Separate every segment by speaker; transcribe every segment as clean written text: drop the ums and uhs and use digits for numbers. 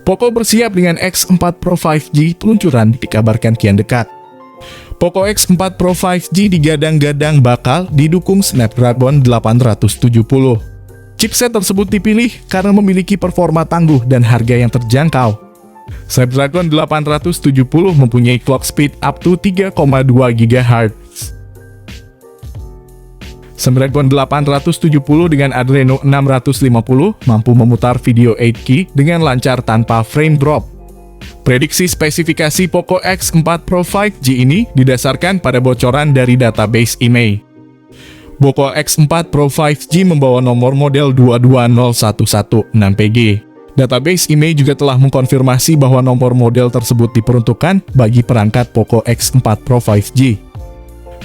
Speaker 1: Poco bersiap dengan X4 Pro 5G, peluncuran dikabarkan kian dekat. Poco X4 Pro 5G digadang-gadang bakal didukung Snapdragon 870. Chipset tersebut dipilih karena memiliki performa tangguh dan harga yang terjangkau. Snapdragon 870 mempunyai clock speed up to 3,2 GHz. Snapdragon 870 dengan Adreno 650 mampu memutar video 8K dengan lancar tanpa frame drop. Prediksi spesifikasi Poco X4 Pro 5G ini didasarkan pada bocoran dari database IMEI. Poco X4 Pro 5G membawa nomor model 220116PG. Database IMEI juga telah mengkonfirmasi bahwa nomor model tersebut diperuntukkan bagi perangkat Poco X4 Pro 5G.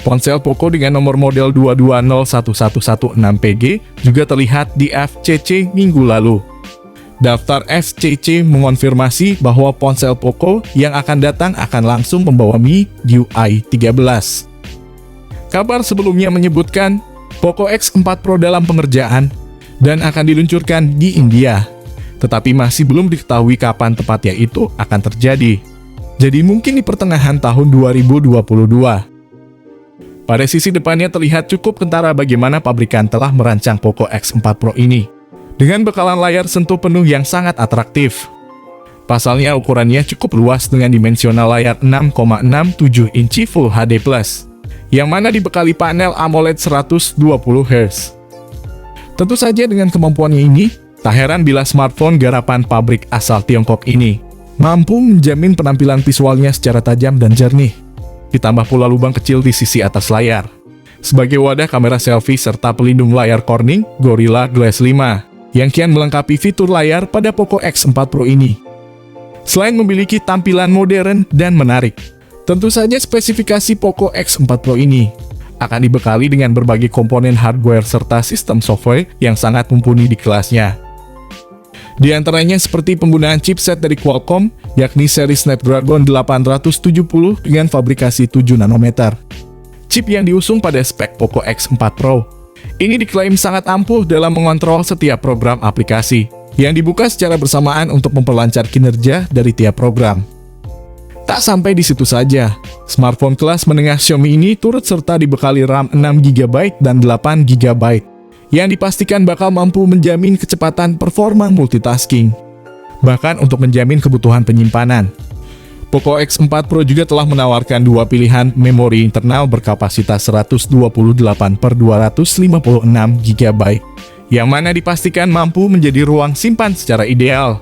Speaker 1: Ponsel Poco dengan nomor model 220116PG juga terlihat di FCC minggu lalu. Daftar FCC mengonfirmasi bahwa ponsel Poco yang akan datang akan langsung membawa MIUI 13. Kabar sebelumnya menyebutkan Poco X4 Pro dalam pengerjaan dan akan diluncurkan di India, tetapi masih belum diketahui kapan tepatnya itu akan terjadi. Jadi mungkin di pertengahan tahun 2022. Pada sisi depannya terlihat cukup kentara bagaimana pabrikan telah merancang Poco X4 Pro ini. Dengan bekalan layar sentuh penuh yang sangat atraktif. Pasalnya ukurannya cukup luas dengan dimensional layar 6,67 inci Full HD+, yang mana dibekali panel AMOLED 120Hz. Tentu saja dengan kemampuannya ini, tak heran bila smartphone garapan pabrik asal Tiongkok ini mampu menjamin penampilan visualnya secara tajam dan jernih. Ditambah pula lubang kecil di sisi atas layar sebagai wadah kamera selfie serta pelindung layar Corning Gorilla Glass 5 yang kian melengkapi fitur layar pada Poco X4 Pro ini. Selain memiliki tampilan modern dan menarik, tentu saja spesifikasi Poco X4 Pro ini akan dibekali dengan berbagai komponen hardware serta sistem software yang sangat mumpuni di kelasnya. Di antaranya seperti penggunaan chipset dari Qualcomm, yakni seri Snapdragon 870 dengan fabrikasi 7 nanometer. Chip yang diusung pada spek Poco X4 Pro. Ini diklaim sangat ampuh dalam mengontrol setiap program aplikasi, yang dibuka secara bersamaan untuk memperlancar kinerja dari tiap program. Tak sampai di situ saja, smartphone kelas menengah Xiaomi ini turut serta dibekali RAM 6GB dan 8GB, yang dipastikan bakal mampu menjamin kecepatan performa multitasking, bahkan untuk menjamin kebutuhan penyimpanan. Poco X4 Pro juga telah menawarkan dua pilihan memori internal berkapasitas 128/256GB, yang mana dipastikan mampu menjadi ruang simpan secara ideal.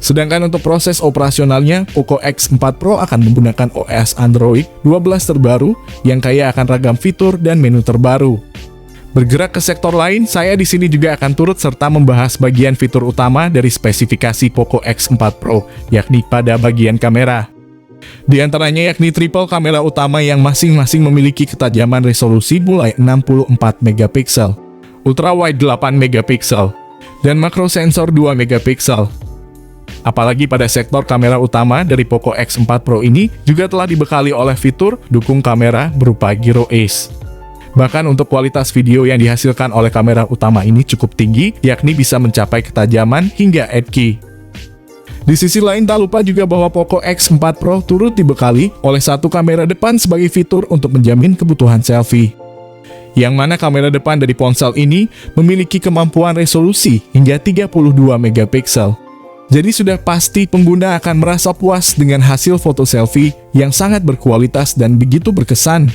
Speaker 1: Sedangkan untuk proses operasionalnya, Poco X4 Pro akan menggunakan OS Android 12 terbaru yang kaya akan ragam fitur dan menu terbaru. Bergerak ke sektor lain, saya di sini juga akan turut serta membahas bagian fitur utama dari spesifikasi Poco X4 Pro, yakni pada bagian kamera. Di antaranya yakni triple kamera utama yang masing-masing memiliki ketajaman resolusi mulai 64 megapiksel, ultra wide 8 megapiksel, dan makro sensor 2 megapiksel. Apalagi pada sektor kamera utama dari Poco X4 Pro ini juga telah dibekali oleh fitur dukung kamera berupa Gyro Ace. Bahkan untuk kualitas video yang dihasilkan oleh kamera utama ini cukup tinggi, yakni bisa mencapai ketajaman hingga 8K. Di sisi lain tak lupa juga bahwa Poco X4 Pro turut dibekali oleh satu kamera depan sebagai fitur untuk menjamin kebutuhan selfie. Yang mana kamera depan dari ponsel ini memiliki kemampuan resolusi hingga 32 megapiksel. Jadi sudah pasti pengguna akan merasa puas dengan hasil foto selfie yang sangat berkualitas dan begitu berkesan.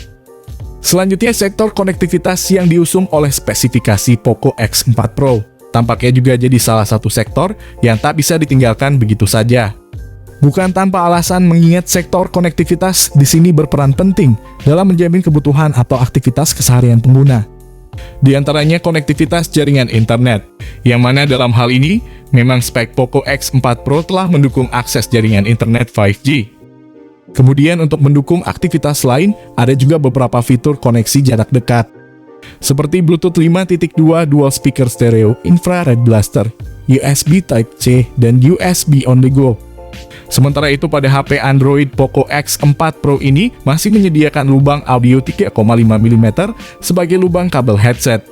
Speaker 1: Selanjutnya sektor konektivitas yang diusung oleh spesifikasi Poco X4 Pro. Tampaknya juga jadi salah satu sektor yang tak bisa ditinggalkan begitu saja. Bukan tanpa alasan mengingat sektor konektivitas di sini berperan penting dalam menjamin kebutuhan atau aktivitas keseharian pengguna. Di antaranya konektivitas jaringan internet, yang mana dalam hal ini memang spek Poco X4 Pro telah mendukung akses jaringan internet 5G. Kemudian untuk mendukung aktivitas lain, ada juga beberapa fitur koneksi jarak dekat, seperti Bluetooth 5.2 Dual Speaker Stereo, Infrared Blaster, USB Type-C, dan USB On The Go. Sementara itu pada HP Android Poco X4 Pro ini masih menyediakan lubang audio 3,5 mm sebagai lubang kabel headset.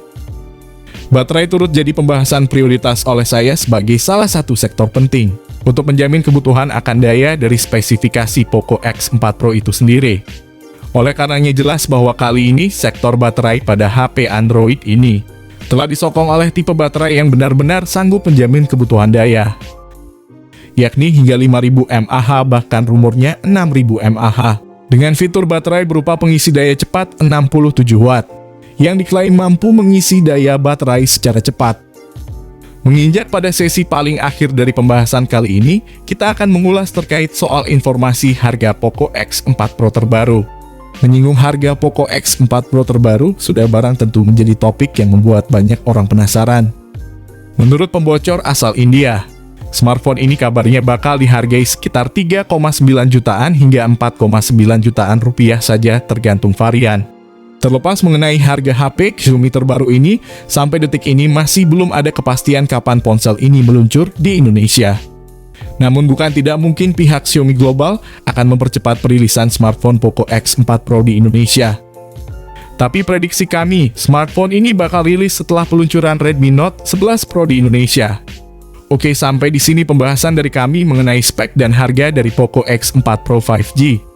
Speaker 1: Baterai turut jadi pembahasan prioritas oleh saya sebagai salah satu sektor penting, untuk menjamin kebutuhan akan daya dari spesifikasi Poco X4 Pro itu sendiri. Oleh karenanya jelas bahwa kali ini sektor baterai pada HP Android ini telah disokong oleh tipe baterai yang benar-benar sanggup menjamin kebutuhan daya, yakni hingga 5000 mAh bahkan rumornya 6000 mAh, dengan fitur baterai berupa pengisi daya cepat 67 Watt, yang diklaim mampu mengisi daya baterai secara cepat. Menginjak pada sesi paling akhir dari pembahasan kali ini, kita akan mengulas terkait soal informasi harga Poco X4 Pro terbaru. Menyinggung harga Poco X4 Pro terbaru, sudah barang tentu menjadi topik yang membuat banyak orang penasaran. Menurut pembocor asal India, smartphone ini kabarnya bakal dihargai sekitar 3,9 jutaan hingga 4,9 jutaan rupiah saja tergantung varian. Terlepas mengenai harga HP Xiaomi terbaru ini, sampai detik ini masih belum ada kepastian kapan ponsel ini meluncur di Indonesia. Namun bukan tidak mungkin pihak Xiaomi Global akan mempercepat perilisan smartphone Poco X4 Pro di Indonesia. Tapi prediksi kami, smartphone ini bakal rilis setelah peluncuran Redmi Note 11 Pro di Indonesia. Oke, sampai di sini pembahasan dari kami mengenai spek dan harga dari Poco X4 Pro 5G.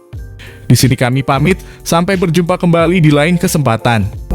Speaker 1: Di sini kami pamit, sampai berjumpa kembali di lain kesempatan.